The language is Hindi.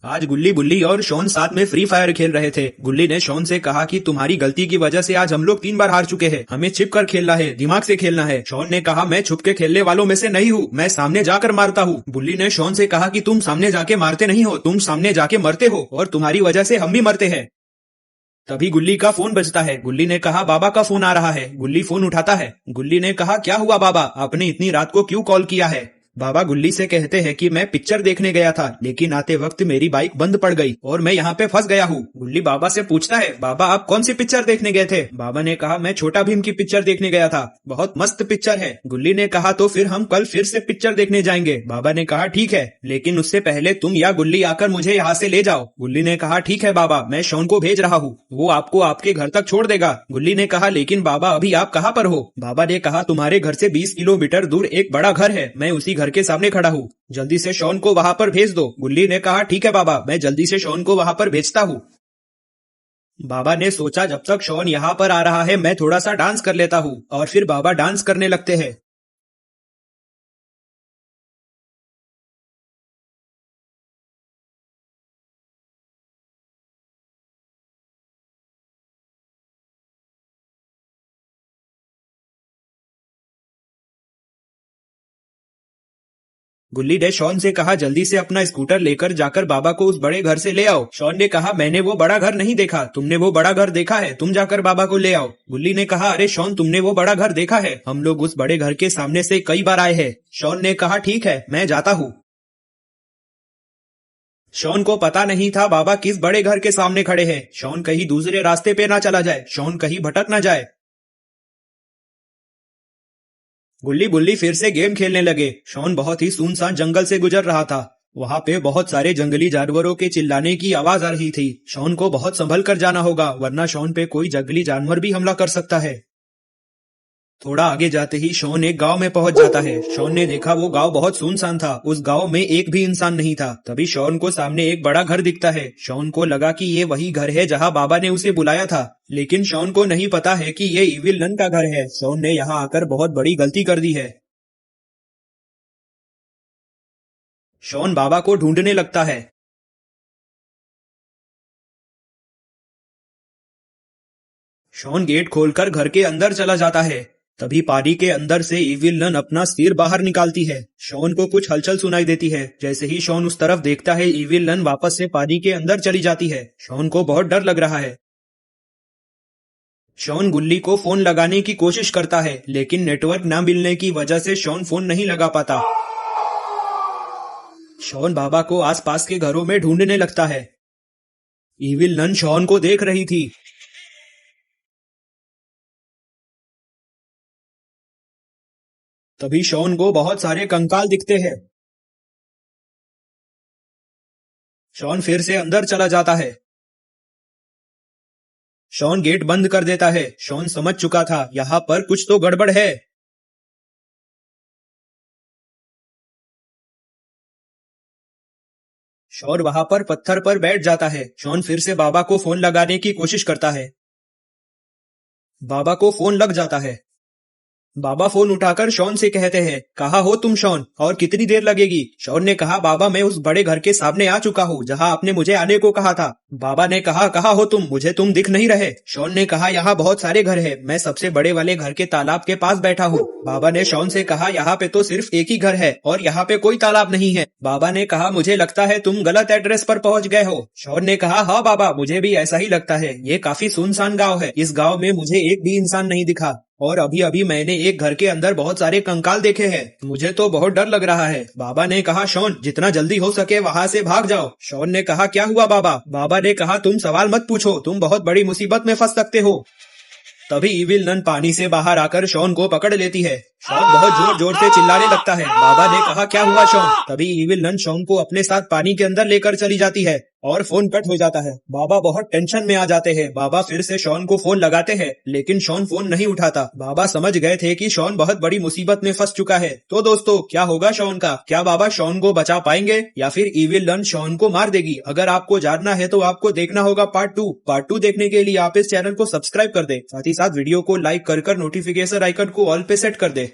आज गुल्ली बुल्ली और शॉन साथ में फ्री फायर खेल रहे थे। गुल्ली ने शॉन से कहा कि तुम्हारी गलती की वजह से आज हम लोग 3 बार हार चुके हैं, हमें छिप कर खेलना है, दिमाग से खेलना है। शॉन ने कहा मैं छुप के खेलने वालों में से नहीं हूँ, मैं सामने जाकर मारता हूँ। बुल्ली ने शॉन से कहा कि तुम सामने जाके मारते नहीं हो, तुम सामने जाके मरते हो और तुम्हारी वजह से हम भी मरते हैं। तभी गुल्ली का फोन बजता है। गुल्ली ने कहा बाबा का फोन आ रहा है। गुल्ली फोन उठाता है। गुल्ली ने कहा क्या हुआ बाबा, आपने इतनी रात को क्यों कॉल किया है। बाबा गुल्ली से कहते हैं कि मैं पिक्चर देखने गया था, लेकिन आते वक्त मेरी बाइक बंद पड़ गई और मैं यहाँ पे फंस गया हूँ। गुल्ली बाबा से पूछता है बाबा आप कौन सी पिक्चर देखने गए थे। बाबा ने कहा मैं छोटा भीम की पिक्चर देखने गया था, बहुत मस्त पिक्चर है। गुल्ली ने कहा तो फिर हम कल फिर से पिक्चर देखने जाएंगे। बाबा ने कहा ठीक है, लेकिन उससे पहले तुम या गुल्ली आकर मुझे यहाँ से ले जाओ। गुल्ली ने कहा ठीक है बाबा, मैं शॉन को भेज रहा हूँ, वो आपको आपके घर तक छोड़ देगा। गुल्ली ने कहा लेकिन बाबा अभी आप कहाँ पर हो। बाबा ने कहा तुम्हारे घर से 20 किलोमीटर दूर एक बड़ा घर है, मैं उसी घर के सामने खड़ा हूँ, जल्दी से शॉन को वहां पर भेज दो। गुल्ली ने कहा ठीक है बाबा, मैं जल्दी से शॉन को वहां पर भेजता हूँ। बाबा ने सोचा जब तक शॉन यहाँ पर आ रहा है मैं थोड़ा सा डांस कर लेता हूँ, और फिर बाबा डांस करने लगते हैं। गुल्ली ने शॉन से कहा जल्दी से अपना स्कूटर लेकर जाकर बाबा को उस बड़े घर से ले आओ। शॉन ने कहा मैंने वो बड़ा घर नहीं देखा, तुमने वो बड़ा घर देखा है, तुम जाकर बाबा को ले आओ। गुल्ली ने कहा अरे शॉन तुमने वो बड़ा घर देखा है, हम लोग उस बड़े घर के सामने से कई बार आए हैं। शॉन ने कहा ठीक है मैं जाता हूँ। शॉन को पता नहीं था बाबा किस बड़े घर के सामने खड़े हैं। शॉन कहीं दूसरे रास्ते पे ना चला जाए, शॉन कहीं भटक ना जाए। गुल्ली बुल्ली फिर से गेम खेलने लगे। शॉन बहुत ही सुनसान जंगल से गुजर रहा था। वहां पे बहुत सारे जंगली जानवरों के चिल्लाने की आवाज आ रही थी। शॉन को बहुत संभल कर जाना होगा, वरना शॉन पे कोई जंगली जानवर भी हमला कर सकता है। थोड़ा आगे जाते ही शॉन एक गांव में पहुंच जाता है। शॉन ने देखा वो गांव बहुत सुनसान था, उस गांव में एक भी इंसान नहीं था। तभी शॉन को सामने एक बड़ा घर दिखता है। शॉन को लगा कि ये वही घर है जहां बाबा ने उसे बुलाया था, लेकिन शॉन को नहीं पता है कि ये इविल नन का घर है। शॉन ने यहाँ आकर बहुत बड़ी गलती कर दी है। शॉन बाबा को ढूंढने लगता है। शॉन गेट खोलकर घर के अंदर चला जाता है। तभी पानी के अंदर से इविल नन अपना सिर बाहर निकालती है। शॉन को कुछ हलचल सुनाई देती है। जैसे ही शॉन उस तरफ देखता है इविल नन वापस से पानी के अंदर चली जाती है। शॉन को बहुत डर लग रहा है। शॉन गुल्ली को फोन लगाने की कोशिश करता है, लेकिन नेटवर्क न मिलने की वजह से शॉन फोन नहीं लगा पाता। शॉन बाबा को आसपास के घरों में ढूंढने लगता है। इविल नन शॉन को देख रही थी। तभी शॉन को बहुत सारे कंकाल दिखते हैं। शॉन फिर से अंदर चला जाता है। शॉन गेट बंद कर देता है। शॉन समझ चुका था यहाँ पर कुछ तो गड़बड़ है। शॉन वहां पर पत्थर पर बैठ जाता है। शॉन फिर से बाबा को फोन लगाने की कोशिश करता है। बाबा को फोन लग जाता है। बाबा फोन उठाकर शॉन से कहते हैं कहाँ हो तुम शॉन, और कितनी देर लगेगी। शॉन ने कहा बाबा मैं उस बड़े घर के सामने आ चुका हूँ जहाँ आपने मुझे आने को कहा था। बाबा ने कहा कहाँ हो तुम, मुझे तुम दिख नहीं रहे। शॉन ने कहा यहाँ बहुत सारे घर हैं, मैं सबसे बड़े वाले घर के तालाब के पास बैठा हूँ। बाबा ने शॉन से कहा यहाँ पे तो सिर्फ एक ही घर है और यहाँ पे कोई तालाब नहीं है। बाबा ने कहा मुझे लगता है तुम गलत एड्रेस पर पहुँच गए हो। शॉन ने कहा हाँ बाबा मुझे भी ऐसा ही लगता है, ये काफी सुनसान गाँव है, इस गाँव में मुझे एक भी इंसान नहीं दिखा और अभी अभी मैंने एक घर के अंदर बहुत सारे कंकाल देखे हैं, मुझे तो बहुत डर लग रहा है। बाबा ने कहा शॉन जितना जल्दी हो सके वहाँ से भाग जाओ। शॉन ने कहा क्या हुआ बाबा। बाबा ने कहा तुम सवाल मत पूछो, तुम बहुत बड़ी मुसीबत में फंस सकते हो। तभी इविल नन पानी से बाहर आकर शॉन को पकड़ लेती है। शॉन बहुत जोर जोर से चिल्लाने लगता है। बाबा ने कहा क्या हुआ शॉन। तभी इविल नन शॉन को अपने साथ पानी के अंदर लेकर चली जाती है और फोन कट हो जाता है। बाबा बहुत टेंशन में आ जाते हैं। बाबा फिर से शॉन को फोन लगाते हैं, लेकिन शॉन फोन नहीं उठाता। बाबा समझ गए थे कि शॉन बहुत बड़ी मुसीबत में फंस चुका है। तो दोस्तों क्या होगा शॉन का, क्या बाबा शॉन को बचा पाएंगे या फिर इविल नन शॉन को मार देगी। अगर आपको जानना है तो आपको देखना होगा पार्ट 2 देखने के लिए आप इस चैनल को सब्सक्राइब कर दे, साथ ही साथ वीडियो को लाइक कर नोटिफिकेशन आइकन को ऑल पे सेट कर दे।